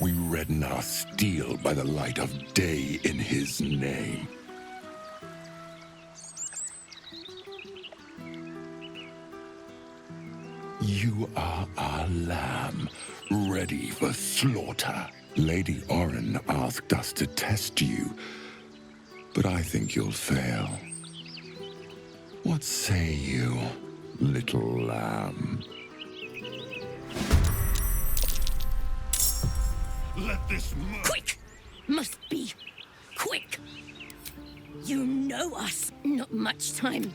We redden our steel by the light of day in his name. You are our lamb, ready for slaughter. Lady Orin asked us to test you, but I think you'll fail. What say you, little lamb? Let this Quick! Must be quick! You know us. Not much time.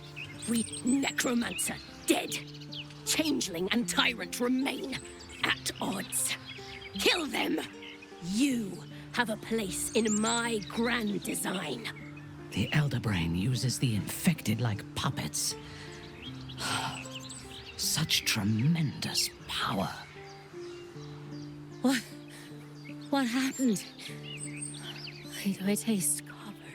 We necromancer, dead. Changeling and tyrant remain at odds. Kill them! You have a place in my grand design. The Elder Brain uses the infected like puppets. Such tremendous power. What happened? Why do I taste copper?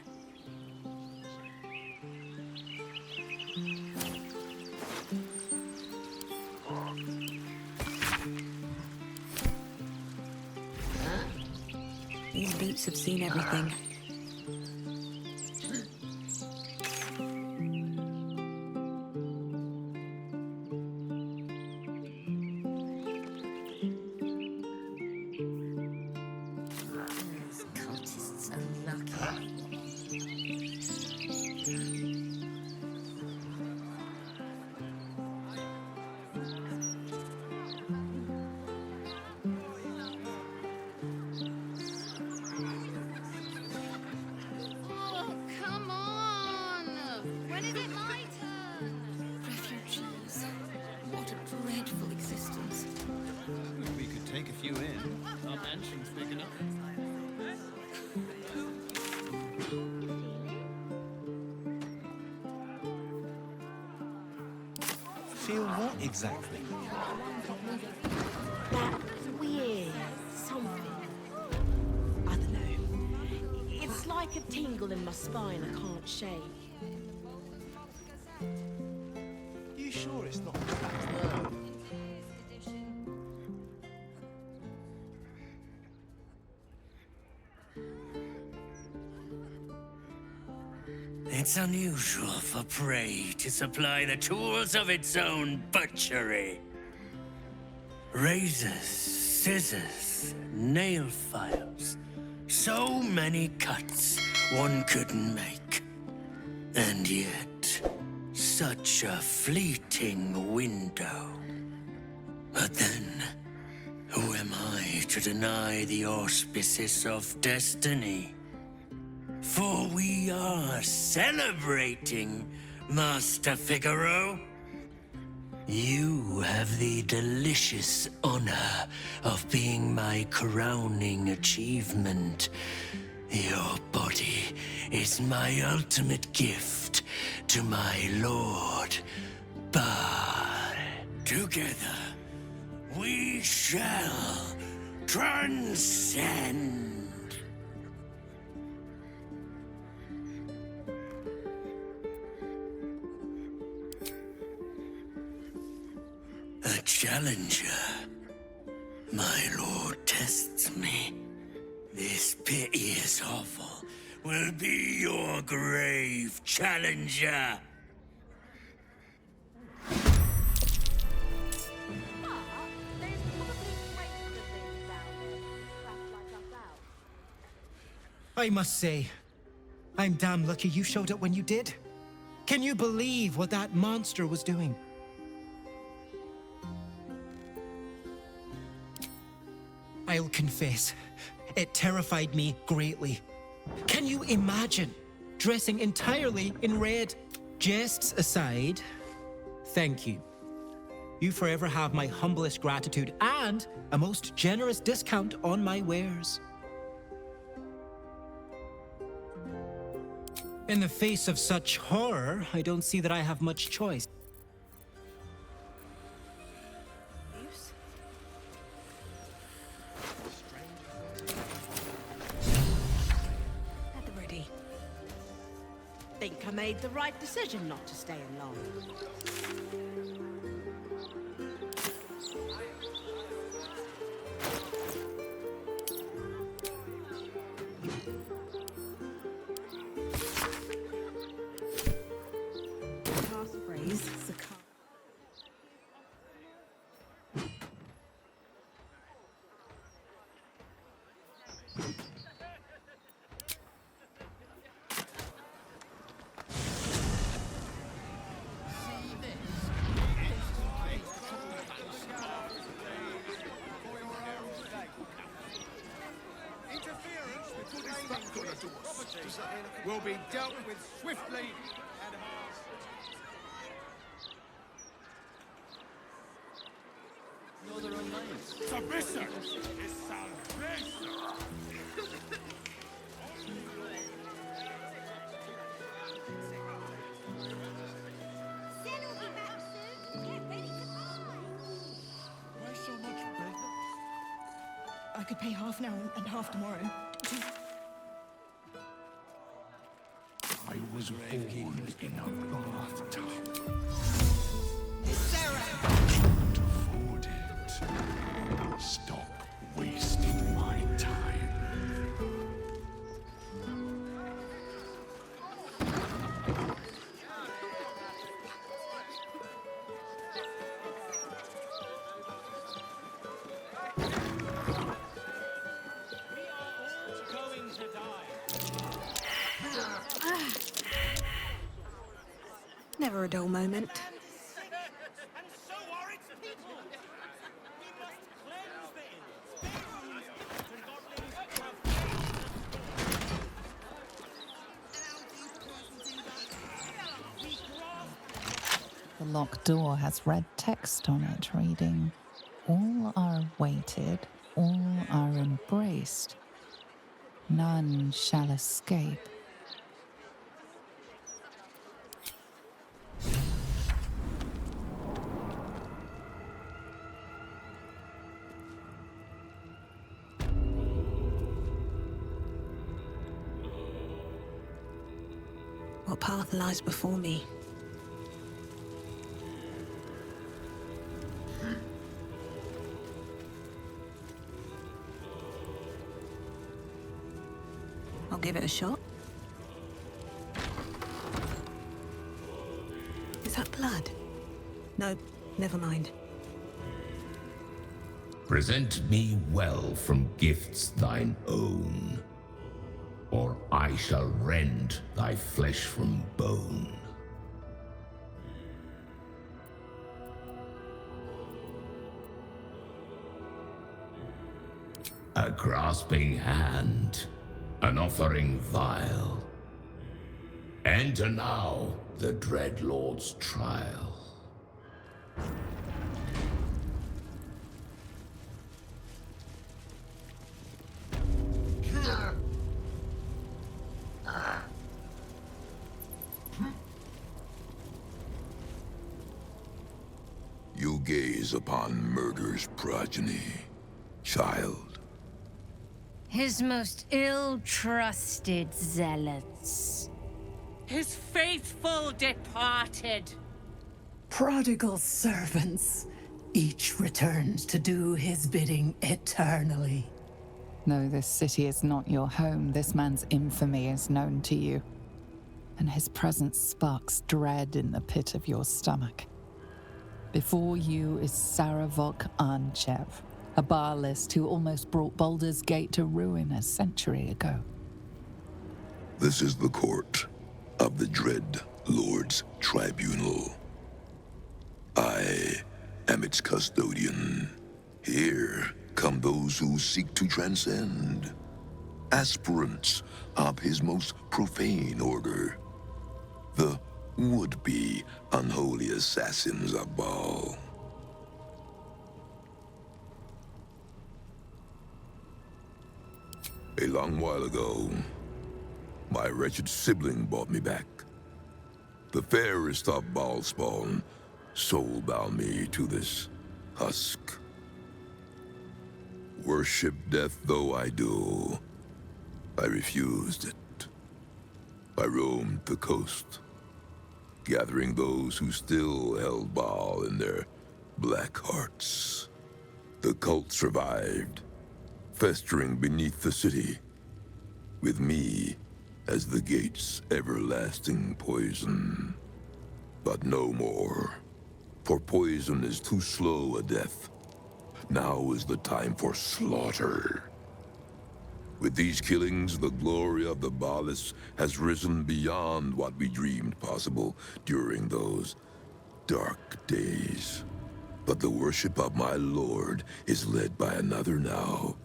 These boots have seen everything. These cultists are lucky. Oh, come on! When is it my turn? Refugees. What a dreadful existence. We could take a few in. Our mansion's big enough. Feel what exactly? That weird something. I don't know. It's like a tingle in my spine I can't shake. You sure it's not that? It's unusual for prey to supply the tools of its own butchery. Razors, scissors, nail files. So many cuts one couldn't make. And yet, such a fleeting window. But then, who am I to deny the auspices of destiny? For we are celebrating, Master Figaro. You have the delicious honor of being my crowning achievement. Your body is my ultimate gift to my lord, but together we shall transcend. A challenger. My lord tests me. This piteous hovel will be your grave, challenger. I must say, I'm damn lucky you showed up when you did. Can you believe what that monster was doing? I'll confess, it terrified me greatly. Can you imagine dressing entirely in red? Jests aside, thank you. You forever have my humblest gratitude and a most generous discount on my wares. In the face of such horror, I don't see that I have much choice. At the ready. Think I made the right decision not to stay in long. will be dealt with swiftly and Submission is salvation. Why so much business? I could pay half now and half tomorrow. I was born in a bathtub. Can't afford it. Stop wasting my time. Never a dull moment. The locked door has red text on it reading, "All are weighted, all are embraced. None shall escape." What path lies before me? I'll give it a shot. Is that blood? No, never mind. Present me well from gifts thine own, or I shall rend thy flesh from bone. A grasping hand, an offering vile. Enter now the dread Lord's trial. You gaze upon murder's progeny, child. His most ill-trusted zealots. His faithful departed. Prodigal servants, each returns to do his bidding eternally. No, this city is not your home. This man's infamy is known to you, and his presence sparks dread in the pit of your stomach. Before you is Saravok Arnchev, a Baalist who almost brought Baldur's Gate to ruin a century ago. This is the court of the dread Lord's Tribunal. I am its custodian. Here come those who seek to transcend, aspirants of his most profane order, the would-be unholy assassins of Baal. A long while ago, my wretched sibling brought me back. The fairest of Baal spawn soul-bound me to this husk. Worship death though I do, I refused it. I roamed the coast, gathering those who still held Baal in their black hearts. The cult survived, festering beneath the city, with me as the gate's everlasting poison. But no more, for poison is too slow a death. Now is the time for slaughter. With these killings, the glory of the Baalists has risen beyond what we dreamed possible during those dark days. But the worship of my lord is led by another now.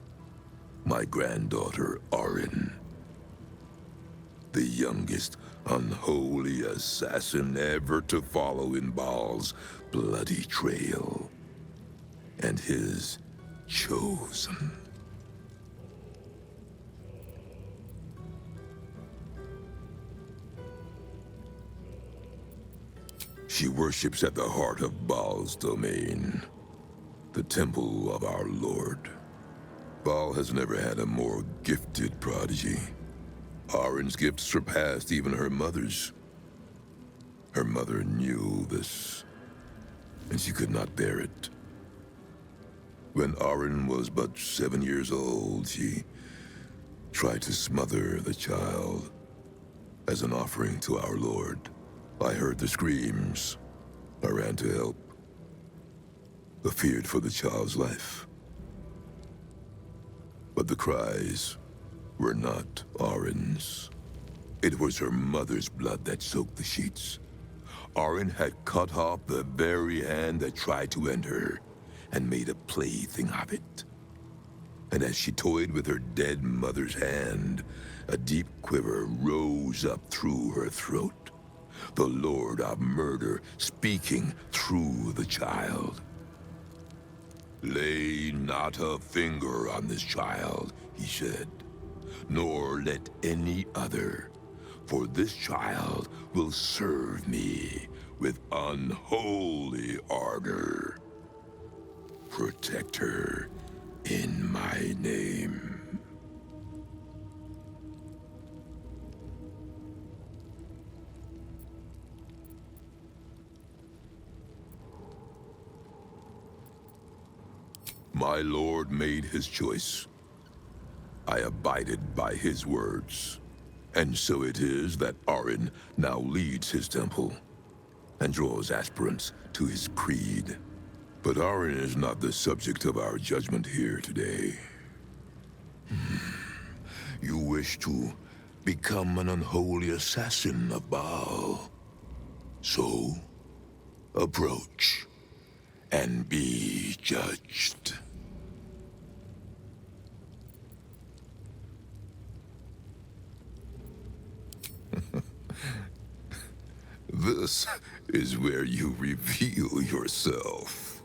My granddaughter, Orin. the youngest unholy assassin ever to follow in Baal's bloody trail. And his chosen. She worships at the heart of Baal's domain, the temple of our Lord. Baal has never had a more gifted prodigy. Orin's gifts surpassed even her mother's. Her mother knew this, and she could not bear it. When Orin was but 7 years old, she tried to smother the child as an offering to our Lord. I heard the screams. I ran to help. I feared for the child's life. But the cries were not Orin's. It was her mother's blood that soaked the sheets. Orin had cut off the very hand that tried to end her, and made a plaything of it. And as she toyed with her dead mother's hand, a deep quiver rose up through her throat. The Lord of Murder speaking through the child. "Lay not a finger on this child," he said, "nor let any other, for this child will serve me with unholy ardor. Protect her in my name." My Lord made his choice. I abided by his words. And so it is that Orin now leads his temple and draws aspirants to his creed. But Orin is not the subject of our judgment here today. You wish to become an unholy assassin of Baal. So, approach and be judged. This is where you reveal yourself.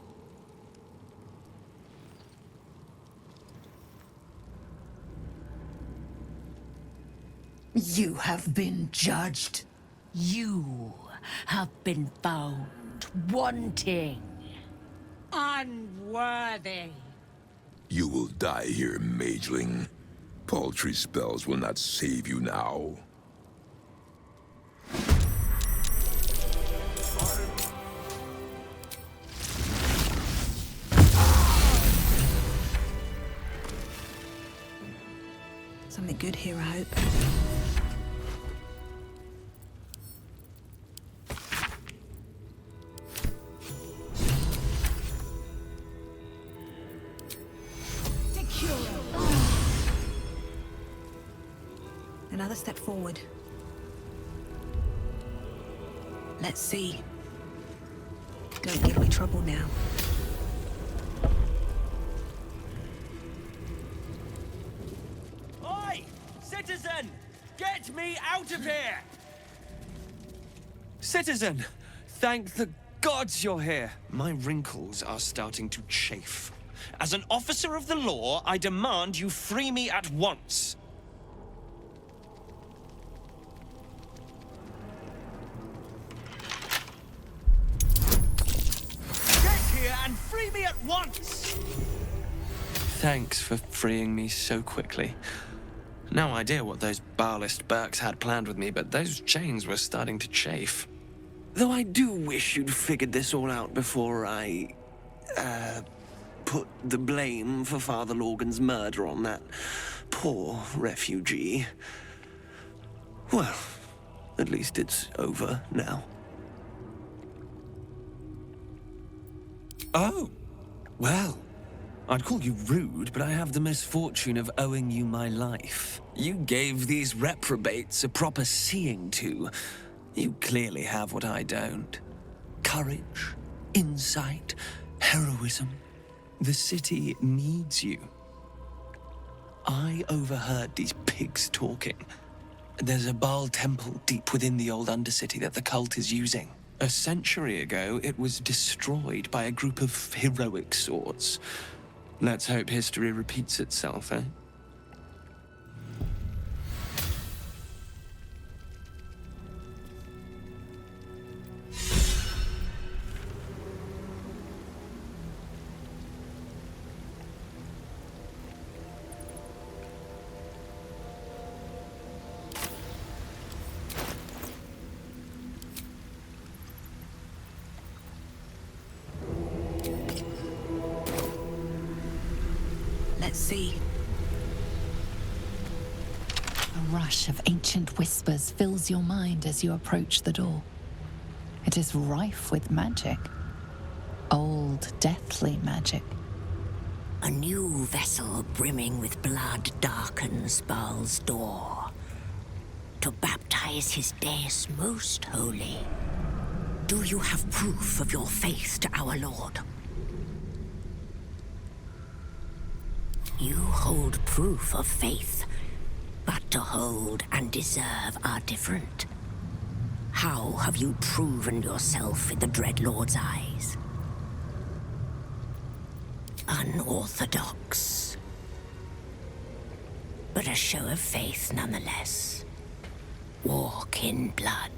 You have been judged. You have been found wanting, unworthy. You will die here, mageling. Paltry spells will not save you now. Something good here, I hope. Another step forward. Let's see. Don't give me trouble now. Oi! Citizen! Get me out of here! Citizen! Thank the gods you're here. My wrinkles are starting to chafe. As an officer of the law, I demand you free me at once. And free me at once! Thanks for freeing me so quickly. No idea what those Baalist Burks had planned with me, but those chains were starting to chafe. Though I do wish you'd figured this all out before I, put the blame for Father Lorgan's murder on that poor refugee. Well, at least it's over now. Oh, well, I'd call you rude, but I have the misfortune of owing you my life. You gave these reprobates a proper seeing to. You clearly have what I don't. Courage, insight, heroism. The city needs you. I overheard these pigs talking. There's a Baal temple deep within the old Undercity that the cult is using. A century ago, it was destroyed by a group of heroic sorts. Let's hope history repeats itself, eh? Let's see. A rush of ancient whispers fills your mind as you approach the door. It is rife with magic. Old, deathly magic. A new vessel brimming with blood darkens Baal's door. To baptize his deus most holy. Do you have proof of your faith to our Lord? You hold proof of faith, but to hold and deserve are different. How have you proven yourself in the Dreadlord's eyes? Unorthodox. But a show of faith nonetheless. Walk in blood.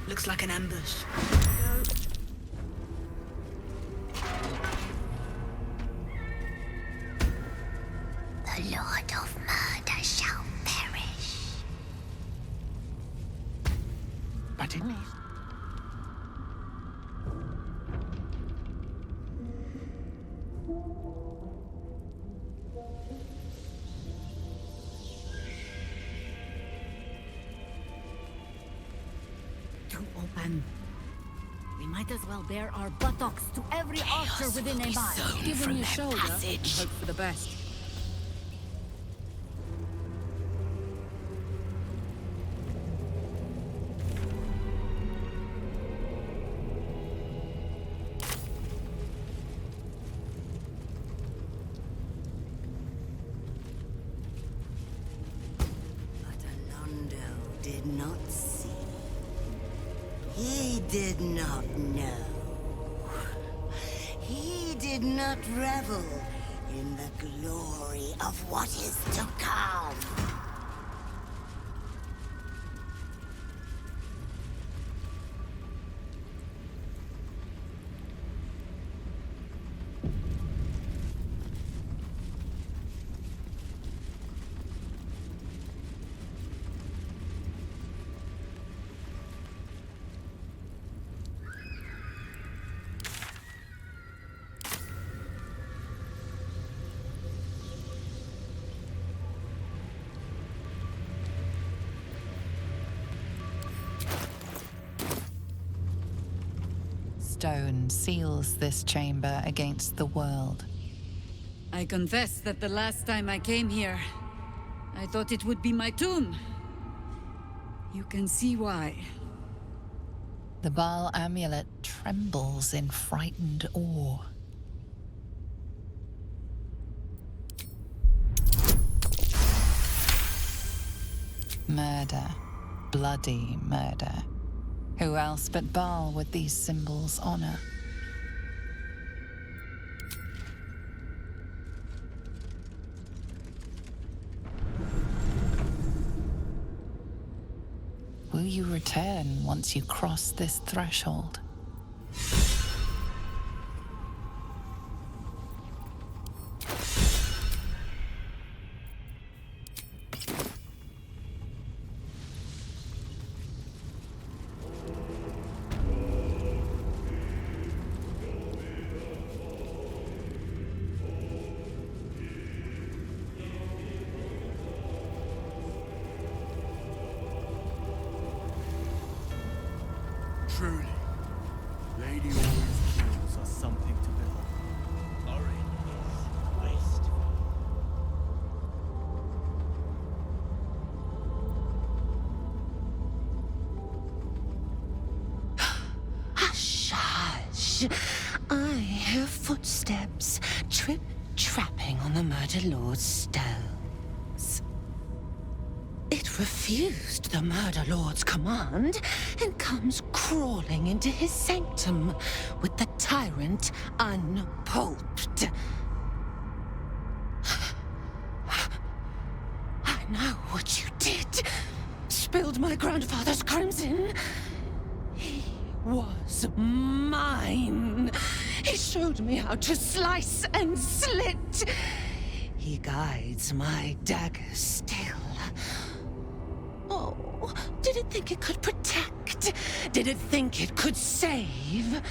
Looks like an ambush. The Lord of Murder shall perish. But it... Open. We might as well bare our buttocks to every archer within a mile. Give him your shoulder and hope for the best. But Alondo did not see. He did not know. He did not revel in the glory of what is to come. Stone seals this chamber against the world. I confess that the last time I came here, I thought it would be my tomb. You can see why. The Baal amulet trembles in frightened awe. Murder. Bloody murder. Who else but Baal would these symbols honor? Will you return once you cross this threshold? Truly, Lady Orin's kills us something to behold. Orin is wasteful. Hush, hush. I hear footsteps trip-trapping on the Murder Lord's stones. It refused the Murder Lord's command and comes crawling into his sanctum with the tyrant unpulped. I know what you did. Spilled my grandfather's crimson. He was mine. He showed me how to slice and slit. He guides my dagger still. Oh, did it think it could protect? Did it think it could save?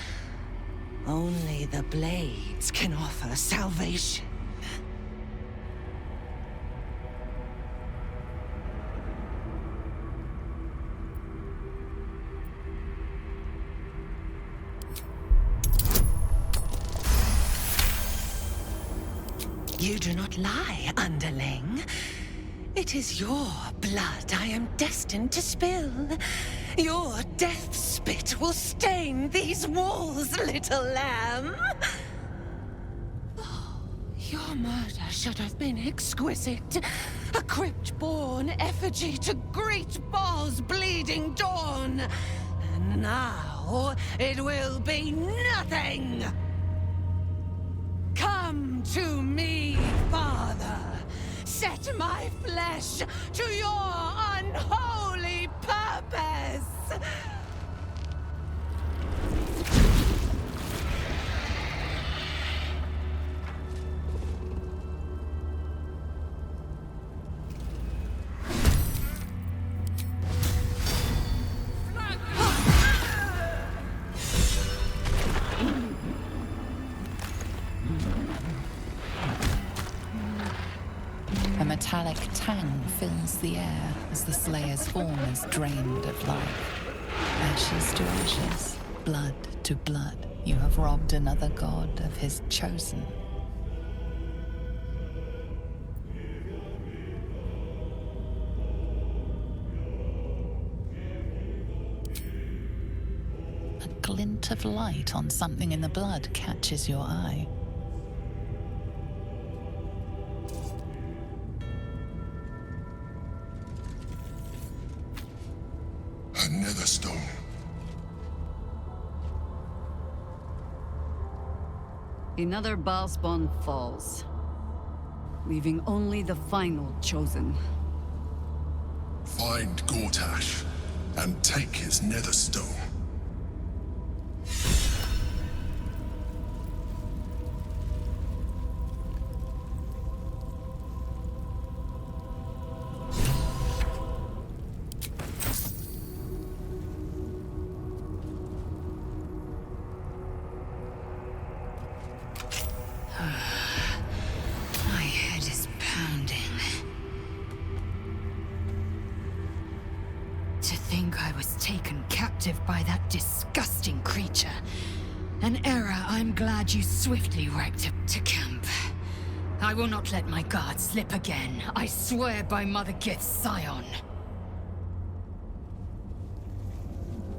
Only the blades can offer salvation. You do not lie, underling. It is your blood I am destined to spill. Your death spit will stain these walls, little lamb. Oh, your murder should have been exquisite. A crypt-born effigy to greet Baal's bleeding dawn. And now it will be nothing. Come to me, Father. Set my flesh to your unholy purpose! A metallic tang fills the air as the Slayer's form is drained of life. Ashes to ashes, blood to blood, you have robbed another god of his chosen. A glint of light on something in the blood catches your eye. A Netherstone. Another Baalspawn falls, leaving only the final chosen. Find Gortash and take his Netherstone. My head is pounding. To think I was taken captive by that disgusting creature. An error I'm glad you swiftly righted to camp. I will not let my guard slip again. I swear by Mother Gith's scion.